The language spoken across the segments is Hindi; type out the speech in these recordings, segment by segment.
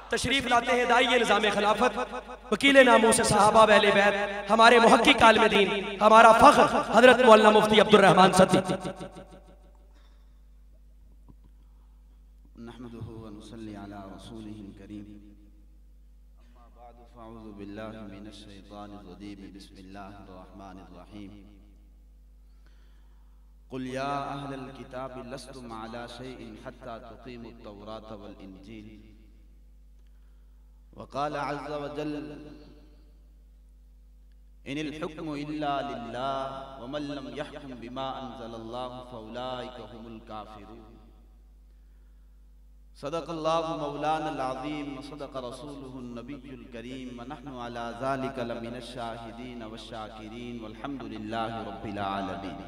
तशरीफ लाते हैं दाई निज़ाम खिलाफत, वकील नामूस सहाबा अहले बैत, हमारे मुहक्किक आलिम दीन, हमारा फख्र हजरत मौलाना मुफ्ती अब्दुर रहमान सती। नहमदुहु व नुसल्ली अला रसूलिहिल करीम, अम्मा बअद, फ़अऊज़ु बिल्लाहि मिनश शैतानिर रजीम, बिस्मिल्लाहिर रहमानिर रहीम। कुल या अहलल किताबि लस्तुम अला शैइन हत्ता तुक़ीमुत तौरात वल इंजील, वक़ाल अज़्ज़ व जल इनिल हुक्मु इल्ला लिल्लाह व मन लम यहकुम बिमा अंज़लल्लाहु फ़उलाइका हुमुल काफ़िरून। सदक़ल्लाहु मौलानल अज़ीम व सदक़ रसूलुहुन नबियुल करीम व नहनु अला ज़ालिका लमिनश शाहिदीन वश्शाकिरीन वल्हम्दुलिल्लाहि रब्बिल आलमीन।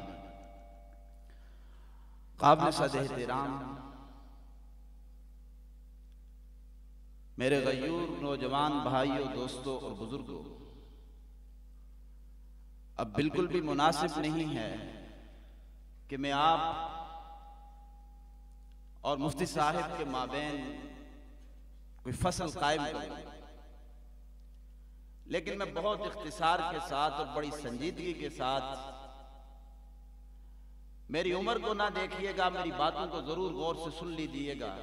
काबिल सद एहतराम मेरे गयूर नौजवान भाइयों, दोस्तों और बुजुर्गों, अब बिल्कुल भी मुनासिब नहीं है कि मैं आप और मुफ्ती साहिब के माबैन कोई फसल कायम करूं, लेकिन मैं बहुत इख्तिसार के साथ और बड़ी संजीदगी के साथ, मेरी उम्र को ना देखिएगा, मेरी बातों को जरूर गौर से सुन लीजिएगा।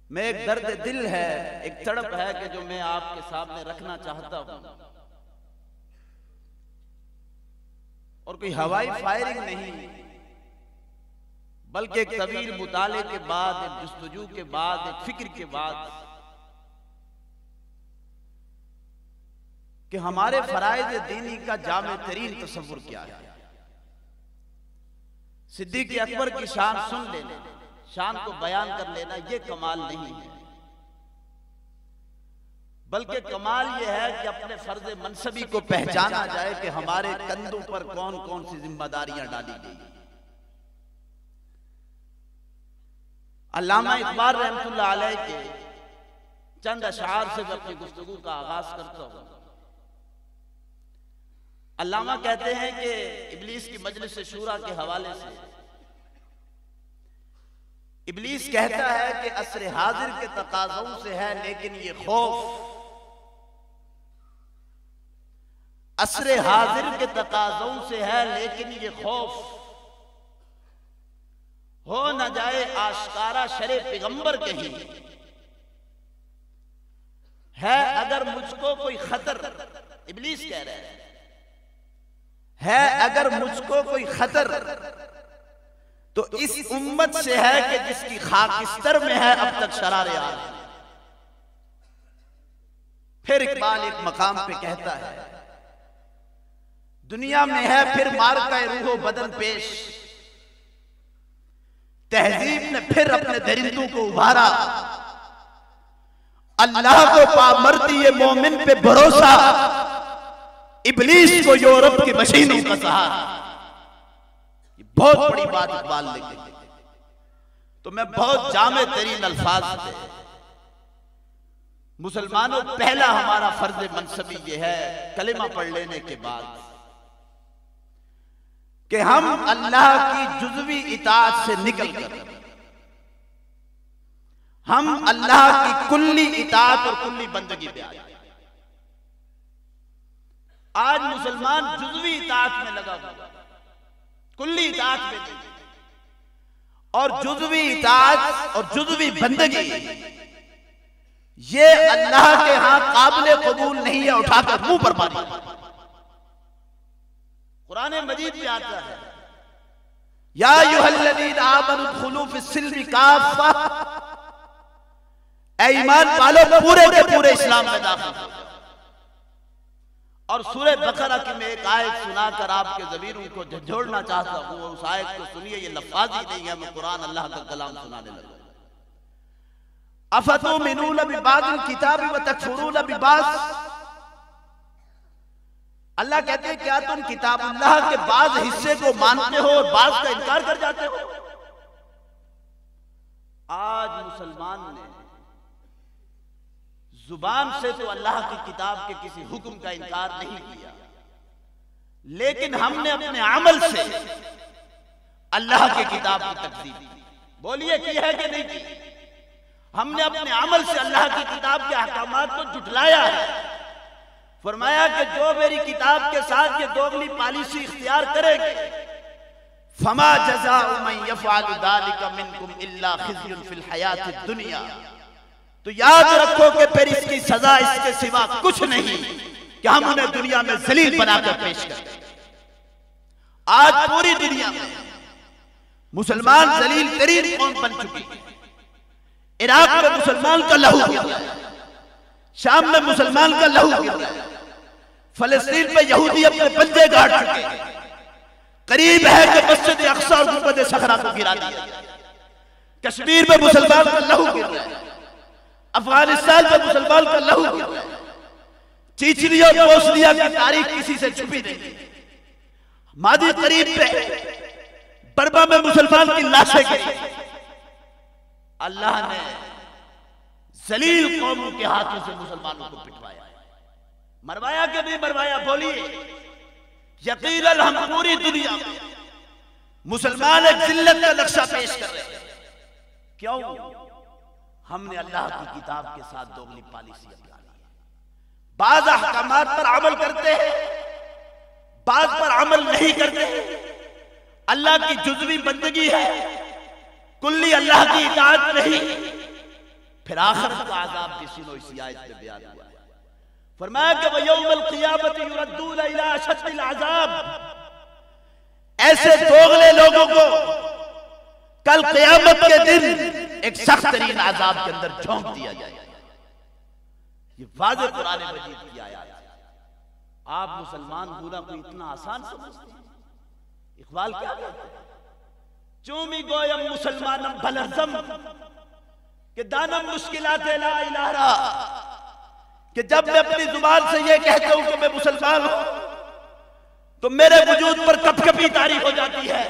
मैं एक दर्द दिल है, एक तड़प है कि जो मैं आपके सामने रखना चाहता हूं, और कोई हवाई फायरिंग नहीं, बल्कि एक तवील मुताले के बाद, एक जुस्तजू के बाद, एक फिक्र के बाद कि हमारे फराइज़ दीनी का जामे तरीन तसव्वुर क्या है। सिद्दीक़ अकबर की शान सुन लेना, शान को बयान कर लेना, ये कमाल नहीं है, बल्कि कमाल ये है कि अपने फर्ज मनसबी को पहचाना जाए कि हमारे कंधों पर कौन कौन सी जिम्मेदारियां डाली गई। अल्लामा इकबाल रहमतुल्लाह अलैह के चंद अशआर से मैं अपनी गुफ्तगू का आगाज करता हूं। अल्लामा कहते हैं कि इब्लीस की मजलिस शूरा के हवाले से इब्लीस कहता है कि असर हाजिर के तकाज़ों से है, लेकिन ये खौफ असर हाजिर के तकाज़ों से है, लेकिन ये खौफ हो न जाए आशकारा शरे पैगंबर कहीं है। अगर मुझको कोई खतर, इब्लीस कह रहा है अगर मुझको कोई खतर तो इस उम्मत से है कि जिसकी खाकिस्तर में है अब तक शरारे आ रही। फिर इकबाल एक मकाम पे कहता है, दुनिया में है फिर मार का रूहो बदन पेश, तहजीब ने फिर अपने दरिंदों को उभारा, अल्लाह को पामर्दी ये मोमिन पे भरोसा, इब्लीस को यूरोप की मशीनों का सहारा। बहुत बड़ी बात इकबाल लिखे, तो मैं बहुत जामे तरीन अल्फाज थे। मुसलमानों, पहला हमारा फर्ज मनसबी ये है कलिमा पढ़ लेने के बाद कि हम अल्लाह की जुज़वी इताअत से निकलकर हम अल्लाह की कुल्ली इताअत और कुल्ली बंदगी पे आए। आज मुसलमान जुज़वी इताअत में लगा हुआ, कुल्ली इताअत में नहीं। और जुज़वी इताअत और जुज़वी बंदगी ये अल्लाह के यहां काबिल कबूल नहीं है। उठाकर मुंह पर मारी। कुरान मजीद में आता है, या अय्युहल्लज़ीना आमनू उदखुलू फिस्सिल्मी काफ़ा, ऐ ईमान वालों पूरे के पूरे इस्लाम में दाखिल हो। और सूरह बकरा की मैं एक आयत सुनाकर आपके ज़मीरों को झंझोड़ना चाहता हूँ, और उस आयत को सुनिए। ये लफ्ज़ ही नहीं है, मैं कुरान अल्लाह का कलाम सुनाने लगा। अफतुमिनून बिबादिल किताबि व तकफुरून बिबाद, अल्लाह कहते हैं क्या तुम किताबुल्लाह के बाज़ हिस्से को मानते हो और बाज़ का इनकार कर जाते हो। आज मुसलमान ने जुबान से तो अल्लाह की किताब के किसी हुक्म का इनकार नहीं किया, लेकिन हमने अपने अमल से अल्लाह की किताब की तकज़ीब की। बोलिए की है कि नहीं की? हमने अपने अमल से अल्लाह की किताब के अहकामात को जुटलाया है। फरमाया कि जो मेरी किताब के साथ ये दोगली पॉलिसी इख्तियार करेंगे, फमा जज़ाउ मन यफ़अलु ज़ालिका मिनकुम इल्ला खिज़्युन फिल हयातिद दुनिया, तो याद रखो कि फिर इसकी सजा इसके सिवा कुछ नहीं कि हम उन्हें दुनिया में जलील बनाकर पेश करें। आज पूरी दुनिया में मुसलमान जलील तरीन कौम बन चुकी है। इराक में मुसलमान का लहू गिर रहा है, शाम में मुसलमान का लहू गिर रहा है, फलस्तीन में यहूदी अपने पंजे गाड़ चुके हैं। करीब है कि मस्जिद अक्सा और गुंबद सखरा को गिरा दिया। कश्मीर में मुसलमान का लहू गिर रहा है, अफगानिस्तान में मुसलमान का लहू गिर रहा है। चीचरी और बोस्निया की तारीख किसी से छुपी नहीं। मादी करीब पे बर्मा में मुसलमान की लाशें गिरी। अल्लाह ने जलील कौमों के हाथों से मुसलमानों को पिटवाया। मरवाया कि नहीं मरवाया? बोलिए। यकीनन हम पूरी दुनिया में मुसलमान एक जिल्लत का नक्शा पेश कर रहे हैं। क्यों? हमने अल्लाह की किताब के साथ दोगली पॉलिसी अपना ली। बाज़ अहकामात पर अमल करते हैं, बाज़ पर अमल नहीं करते। अल्लाह की जुज़वी बंदगी है, कुल्ली अल्लाह की इताअत नहीं। फिर आखिरत का अज़ाब भी सुनो, इसी आयत में बयान हुआ है। फरमाया कि वयौमल क़ियामति युरद्दूना इला अशद्दिल अज़ाब, ऐसे दोगले लोगों को कल क़यामत के दिन एक सख्त तरीन अज़ाब के अंदर झोंक दिया जाएगा। ये वाज़ेह कुरान मजीद की आयत है। आप मुसलमान होना कोई इतना आसान समझते हैं? इक़बाल क्या कहते हैं? चूमी गोयम मुसलमानम भलरजम कि दानम मुश्किलात ला इलाहा, कि जब मैं अपनी जुबान से ये कहता हूं कि मैं मुसलमान हूं तो मेरे वजूद पर कपकपी तारी हो जाती है,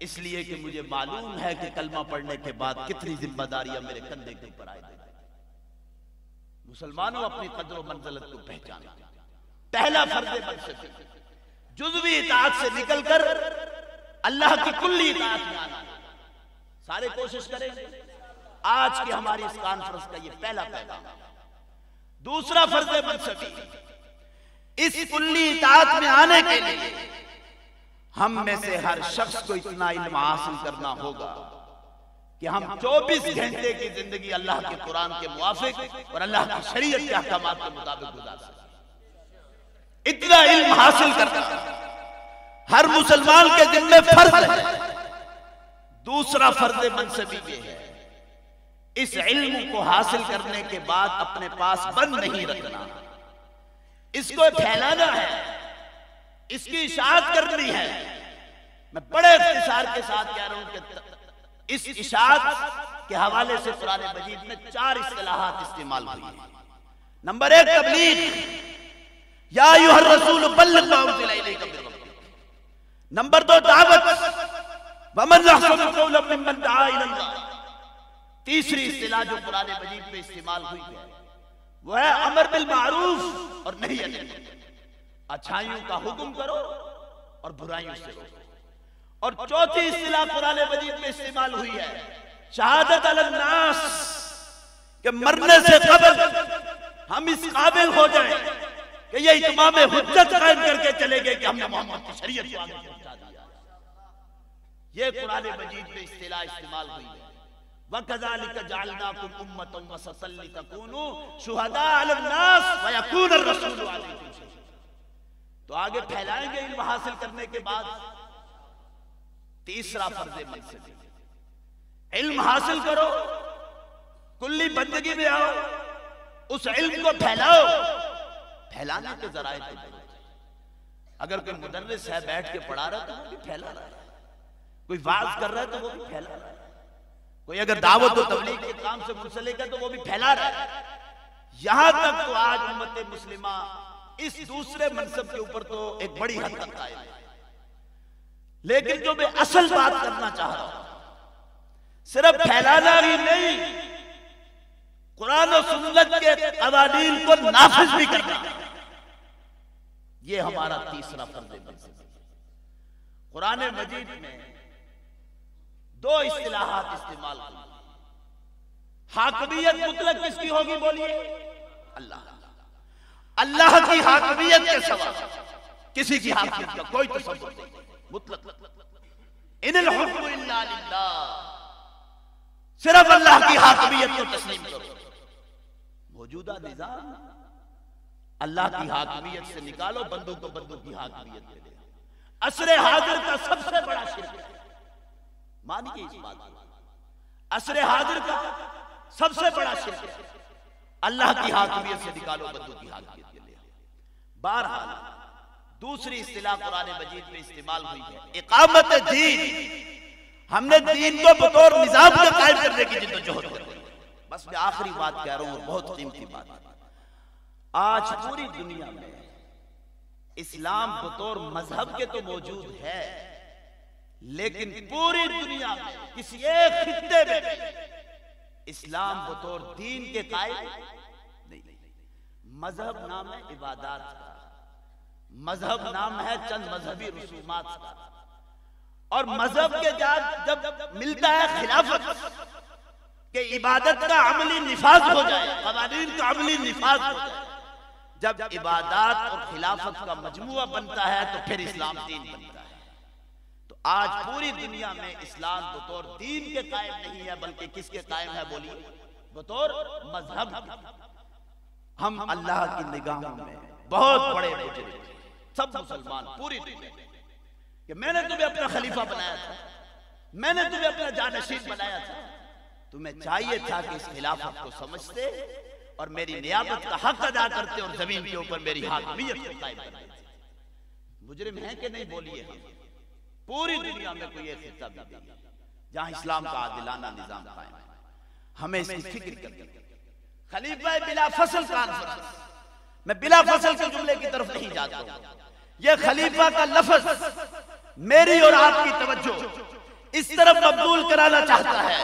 इसलिए कि मुझे मालूम है कि कलमा पढ़ने के बाद कितनी जिम्मेदारियां मेरे कंधे के ऊपर आएगी। मुसलमानों अपनी कद्र व मंज़िलत को पहचाना। पहला फर्ज़ मनसब जुज़वी इताअत से निकलकर अल्लाह की कुल्ली इताअत में आना। सारे कोशिश करेंगे। आज की हमारी इस कॉन्फ्रेंस का ये पहला पैगाम। दूसरा फर्ज़ मनसबी, इस कुल्ली इताअत में आने के लिए हम में से हर शख्स को इतना इल्म हासिल करना होगा कि हम 24 घंटे की जिंदगी अल्लाह के कुरान के मुवाफिक और अल्लाह की शरीयत के अहकामात के मुताबिक गुजार सकें। इतना इल्म हासिल करना हर मुसलमान के जिम्मे फर्ज है। दूसरा फर्ज मनसबी ये है, इस इल्म को हासिल करने के बाद अपने पास बंद नहीं रखना, इसको फैलाना है, इसकी इशाअत करनी है। मैं बड़े इख्तिसार के साथ कह रहा हूं कि इस इशाअत के हवाले से कुरान मजीद में 4 इस्तिलाहात इस्तेमाल हुई है। नंबर 1 तबलीग, या अय्युहर रसूल बल्लिग मा उनज़िला इलैका मिन रब्बिक। नंबर 2 दावत, वमन अहसनु क़ौलन मिम्मन दआ इलल्लाह। तीसरी इस्तिलाह जो कुरान मजीद में इस्तेमाल हुई है वो है अमर बिल मारूफ और नही अनिल मुनकर। अच्छाइयों का हुक्म करो और बुराइयों से रोको। और चौथी इस्तिलाह कुरान मजीद में इस्तेमाल हुई है शहादत अलन नास, कि मरने से कबल हम इस काबिल हो जाएं कि ये इत्माम हुज्जत कायम करके चले गए कि हमने मोहम्मद की शरीयत को आगे पहुंचा दिया। ये कुरान मजीद में इस्तिलाह इस्तेमाल हुई है। वकज़ालिक जअलनाकुम उम्मतन वसतन लितकूनू शुहदा अलन नास व यकून अर्रसूलु अलैकुम शहीदा। तो आगे फैलाएंगे इल्म हासिल करने के बाद। तीसरा फर्ज मनसबी, इल्म हासिल करो, कुल्ली बंदगी में आओ, उस इल्म को फैलाओ। फैलाने के जराए तो अगर कोई मुदर्रिस है बैठ के पढ़ा रहा है तो वो भी फैला रहा है, कोई वाज कर रहा है तो वो भी फैला रहा है, कोई अगर दावत और तबलीग के काम से मुंसलिक है तो वो भी फैला रहा है। यहां तक तो आज उम्मत मुस्लिमा इस दूसरे मनसब के ऊपर तो एक बड़ी हद तक कायम है। लेकिन जो मैं असल बात करना चाह रहा हूं, सिर्फ फैलाना ही नहीं, कुरान और सुन्नत के कवानीन को नाफिज भी करना, यह हमारा तीसरा फर्ज है। कुरान मजीद में 2 इस्तिलाहात इस्तेमाल हुई। हाकमियत मुतलक किसकी होगी बोलिए? अल्लाह। अल्लाह की हाकमियत के सिवा किसी की हाकमियत का कोई तसव्वुर नहीं मुतलक। इनिल हुक्मु इल्ला लिल्लाह, सिर्फ अल्लाह की हाकमियत को तस्लीम करो। मौजूदा निजाम अल्लाह की हाकमियत से निकालो, बंदों को बंदों की हाकमियत दे दे। असरे हाजिर का सबसे बड़ा शिर्क है, मानिए इस बात को। असरे हाजिर का सबसे बड़ा शिर्क है अल्लाह की हाकमियत से निकालो, बंदों की हाकमियत दे दे। बहरहाल दूसरी इस्तिलाह कुरान मजीद में इस्तेमाल हुई है इकामत दीन। हमने दीन को बतौर निजाम के कायम करने की जिद्दोजहद कर रही है। बस मैं आखिरी बात कह रहा हूं, बहुत कीमती बात है। आज पूरी दुनिया में इस्लाम बतौर मजहब के तो मौजूद है, लेकिन पूरी दुनिया में किसी एक खित्ते में इस्लाम बतौर दीन के कायम नहीं। मजहब नाम है इबादत का, मजहब नाम है चंद मजहबी रसूमात का, और मजहब के जब मिलता है खिलाफत कि इबादत का अमली निफाज हो जाए, क़वानीन का अमली निफाज हो जाए, जब इबादत और खिलाफत का मजमुआ बनता है तो फिर इस्लाम दीन बनता है। तो आज पूरी दुनिया में इस्लाम बतौर दीन के कायम नहीं है, बल्कि किसके कायम है बोलिए? बतौर मजहब। हम अल्लाह की निगाहों में बहुत बड़े मुजरिम, सब मुसलमान पूरी दुनिया में, कि मैंने तुम्हें अपना खलीफा बनाया था, मैंने तुम्हें अपना जानशीन बनाया था, तुम्हें चाहिए था कि इस खिलाफत को समझते और मेरी नियामत का हक अदा करते और जमीन के ऊपर मेरी हाकमियत को कायम करते। मुजरिम हैं कि नहीं बोलिए? हम पूरी दुनिया में कोई एक खित्ता भी नहीं जहां इस्लाम का आदिलाना निजाम कायम है। हमें इसकी फिक्र करनी है। खलीफा बिला फसल कॉन्फ्रेंस, मैं बिला फसल के जुमले की तरफ नहीं जाता हूं। यह खलीफा का लफ्ज मेरी और आपकी तवज्जो इस तरफ मबदूल कराना चाहता है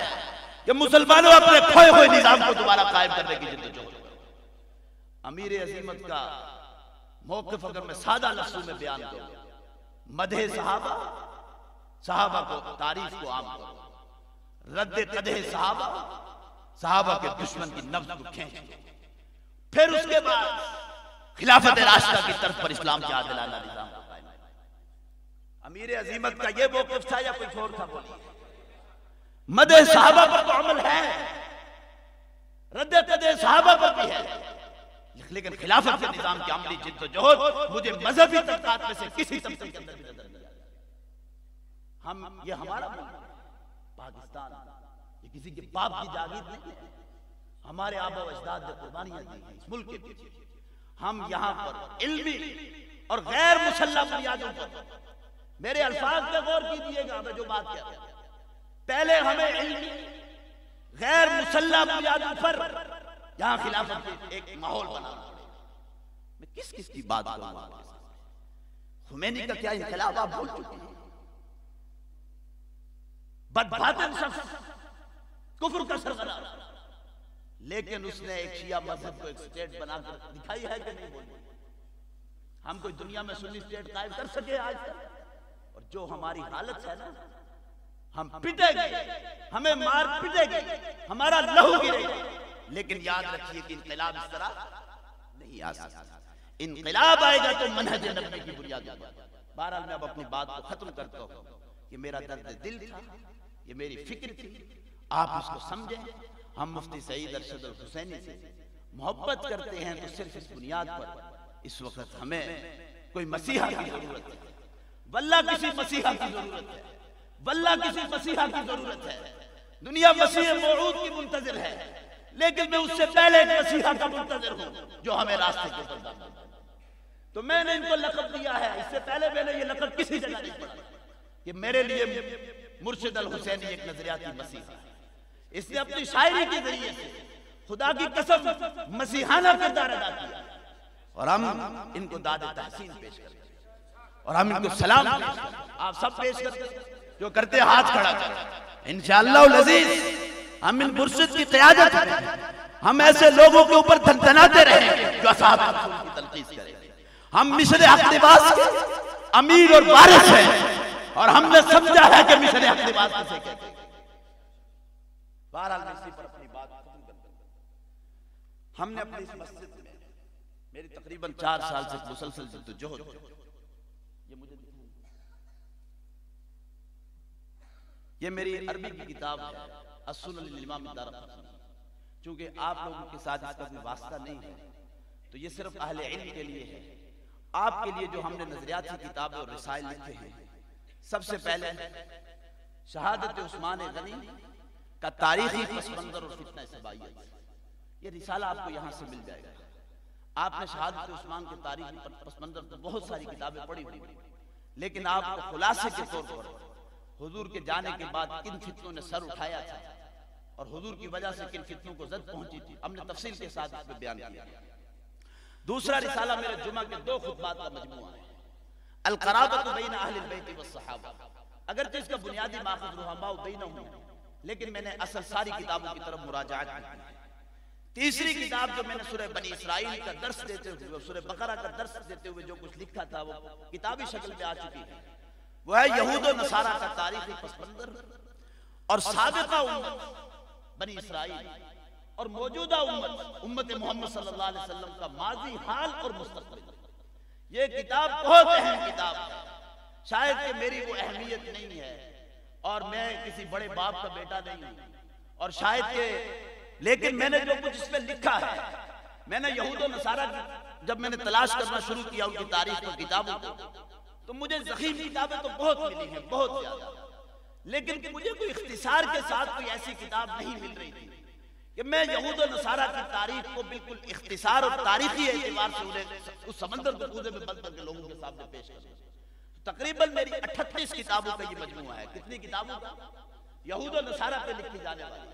कि मुसलमानों अपने खोए हुए निजाम को दोबारा कायम करने की जिद्दोजहद। अमीर अजीमत का मौक़िफ़ अगर मैं सादा लफ्ज़ों में बयान करूं, मदहे सहाबा, सहाबा को तारीफ को आम करो, रद्द कदे सहाबा, सहाबा के दुश्मन की नफ्स को खींच दो, फिर उसके बाद खिलाफत राशिदा की तरफ पर इस्लाम के आदिलाना निजाम को कायम। अमीर अजीमत का ये मौक़िफ़ था या कुछ और था बोलिए? मदह सहाबा पर तो अमल है, रद्द कदे सहाबा पर भी है, लेकिन खिलाफत के निजाम की अमली जिद्दोजहद मुझे मजहबी तबकात में से किसी तबके के अंदर भी नजर नहीं आता। हम ये हमारा पाकिस्तान ये किसी के बाप की जागीर नहीं है, हमारे आबा व अजदाद ने कुर्बानियां दी हैं इस मुल्क के पीछे। हम यहाँ पर इल्मी और गैर मुसल्लह बुनियादों पर, मेरे अल्फाज पे गौर कीजिएगा, मैं जो बात कह रहा हूं, पहले हमें इल्मी गैर मुसल्लह बुनियादों पर यहां खिलाफत के एक माहौल बना। मैं किस किस की बात करूंगा? खुमैनी का क्या इनकलाब आप भूल चुके हैं? बदबातिन शख्स, कुफ्र का सरगना, लेकिन उसने एक शिया मजहब को एक स्टेट बनाकर दिखाई है कि नहीं बोलिए? हम कोई दुनिया में सुन्नी स्टेट कायम कर सके आज तक? और जो हमारी हालत है ना, हम पिटेंगे, हमें मार पिटेंगे, हमारा लहू गिरेगा, लेकिन याद रखिए कि इनकलाब इस तरह नहीं आ सकता। इनकलाब आएगा तो मनहज नबी की बुनियाद पर। बहरहाल मैं अब अपनी बात को खत्म करता हूं कि मेरा दर्द दिल था, ये मेरी फिक्र थी, आप उसको समझें। हम मुफ्ती सईद अरशद अल हुसैनी से मोहब्बत करते हैं तो सिर्फ इस बुनियाद पर इस वक्त हमें कोई मसीहा की जरूरत है, वल्लाह किसी मसीहा की जरूरत है, वल्लाह किसी मसीहा की जरूरत है। दुनिया मसीह मौऊद की मुंतजिर है, लेकिन मैं उससे पहले एक मसीहा का मुंतजिर हूं जो हमें रास्ते के ऊपर डाले। तो मैंने इनको लक़ब दिया है, इससे पहले मैंने ये लक़ब किसी जगह नहीं पढ़ा कि मेरे लिए मुर्शिद अल हुसैनी एक नजरियाती मसीहा है। इसने अपनी शायरी के जरिए से खुदा की कसम मसीहाना किरदार अदा किया, और हम इनको दाद तहसीन पेश करते हैं, और हम इनको सलाम पेश करते हैं। आप सब पेश करते हैं, जो करते हाथ खड़ा कर। इंशाअल्लाह अज़ीज़ हम इन मुर्शिद की क़यादत में हम ऐसे लोगों के ऊपर धनधनाते रहेंगे जो असहाब रसूल की तलक़ीस करेंगे। हम मिशर हक़ लिबास के अमीर और वारिस हैं, और हमने समझा है कि मिशर हक़ लिबास किसे कहते हैं। बहरहाल मैं इसी पर अपनी बात हमने अपनी इस मस्जिद में मेरी तकरीबन 4 साल से मुसलसल जद्दोजहद, ये मुझे ये मेरी अरबी की किताब है अस्सुनन लिल इमाम दारक़ुतनी। चूंकि आप लोगों के साथ इसका कोई वास्ता नहीं है तो ये सिर्फ अहले इल्म के लिए है। आपके लिए जो हमने नजरियाती किताबें और रिसाइल लिखे हैं, सबसे पहले शहादत उस्मान गनी का तारीखी पस मंजर और फितना सबाइयत, ये रिसाला आपको यहाँ से मिल जाएगा। आपने शहादत उस्मान के तारीखी पस मंजर तो बहुत सारी किताबें पढ़ी हुई, लेकिन आपको खुलासे के तौर पर हुजूर के जाने के बाद किन फितनों ने सर उठाया था और हुजूर की वजह से किन फितनों को जद पहुंची थी, हमने तफसील के साथ इस पर बयान किया। दूसरा रिसाला मेरे जुमा के 2 खुतबात का मजमूआ है, अल क़राबतु बैन अहलिल बैत व सहाबा। अगर इसका बुनियादी माखज़ रुहमा बैनहुम, लेकिन मैंने असल सारी किताबों की तरफ मुराजात की। तीसरी किताब जो मैंने सूरह बनी इसराइल का दर्स देते हुए, सूरह बकरा का दर्स देते हुए जो कुछ लिखा था वो किताबी शक्ल में आ चुकी है, वो है यहूद और नसारा का तारीखी पस मंजर और साबिक़ा उम्मत बनी इसराइल और मौजूदा उम्मत मोहम्मद सल्लल्लाहु अलैहि वसल्लम का माजी, हाल और मुस्तक़बिल। ये किताब बहुत अहम किताब है। शायद कि मेरी वो अहमियत नहीं है और मैं किसी बड़े बाप का बेटा नहीं हूं, और शायद के लेकिन मैंने जो कुछ इसमें लिखा है, मैंने यहूद और नसारा जब मैंने तलाश करना शुरू किया उनकी तारीख और किताबों को, तो मुझे ज़ख़ीम किताबें तो बहुत मिली हैं, बहुत ज्यादा, लेकिन मुझे कोई इख्तिसार के साथ कोई ऐसी किताब नहीं मिल रही थी कि मैं यहूद और नसारा की तारीख को बिल्कुल इख्तिसार और तारीखी एतबार से उन्हें उस समंदर को कूदे में बंद करके लोगों के सामने पेश करूं। तकरीबन मेरी 38 किताबों का ये मजमूआ है। कितनी किताबों का? यहूद और नसारा पे लिखी जाने वाली,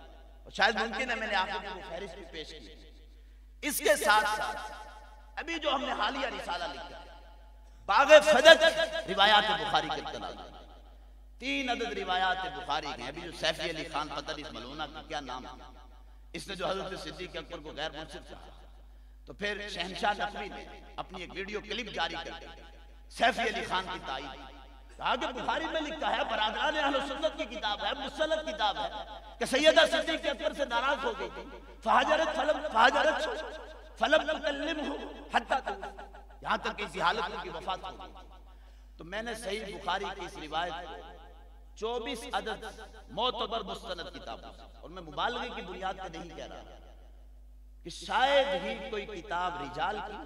और शायद मुमकिन है मैंने आपको वो फहरिस्त भी पेश की। इसके साथ साथ अभी जो हमने हालिया रिसाला लिखा है, बाग़े फदक रिवायात बुखारी के तनाज़ुर, 3 अदद रिवायात बुखारी हैं। अभी जो सैफी अली खान पता नहीं मलूना का क्या नाम है, इसने जो हज़रत सिद्दीक़ अकबर को गैर मुंसिफ कहा, तो फिर शहनशाह नकवी ने अपनी एक वीडियो क्लिप जारी करके सैफी अली खान की ताईद कहा कि बुखारी में लिखा है, बरादरान अहले सुन्नत की किताब है, मुसल्लत किताब है, कि सैयदा सिद्दीक़ अकबर से नाराज हो गई थी, फहजरत फलम तुकल्लिमहु हत्ता, यहां तक इसी हालत में की वफात हो गई। तो मैंने सही बुखारी की इस रिवायत को 24 अदद मोतबर मुस्तनद किताब, और मैं मुबालगे की बुनियाद पे नहीं कह रहा कि शायद ही कोई किताब रिजाल की,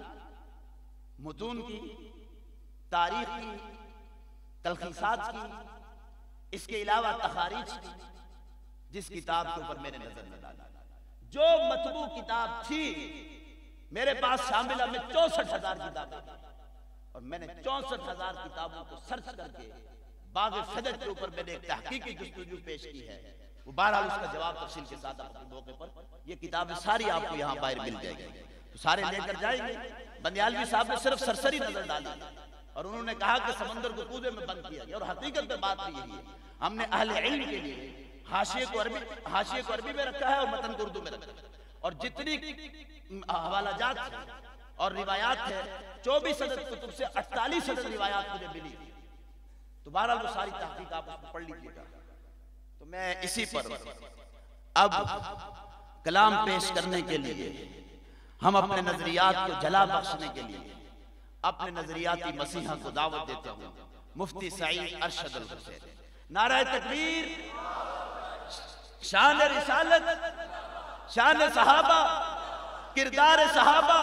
मुतून की, तारीख की, तलखीसात की, इसके अलावा तखारीज की, जिस किताब के ऊपर मैंने नजर न डाला। जो मतबू किताब थी मेरे पास शामिला में 64,000 किताबें, और मैंने 64,000 किताबों को सर्च करके बाग़े फदक के ऊपर मैंने एक तहकीकी जुस्तजू पेश की है। वो बहरहाल उसका जवाब तफसील के साथ अपने मौके पर ये किताबें सारी आपको यहाँ बाहर मिल जाएगी, तो सारे लेकर जाएंगे। बंदियालवी साहब ने सिर्फ सरसरी नजर डाली और उन्होंने कहा कि समंदर को कूदे में बंद किया गया, और हकीकत में बात भी यही है। हमने अहले इल्म के लिए हाशिए को अरबी में रखा है और मतन को उर्दू में रखा है, और जितनी हवालाजात और रिवायात है 24 अदद कुतुब से 48 अदद रिवायात मुझे मिली, तो बहरहाल वो सारी तहकीक आप उसको पढ़ लीजिएगा। तो मैं इसी पर अब कलाम पेश करने के लिए, हम अपने नजरियात को जला बख्शने के लिए अपने नजरियाती मसीहा को दावत देते हुए मुफ्ती सईद अरशद अल हुसैन, नारा तकबीर, शान रिसालत, शान सहाबा, किरदार सहाबा,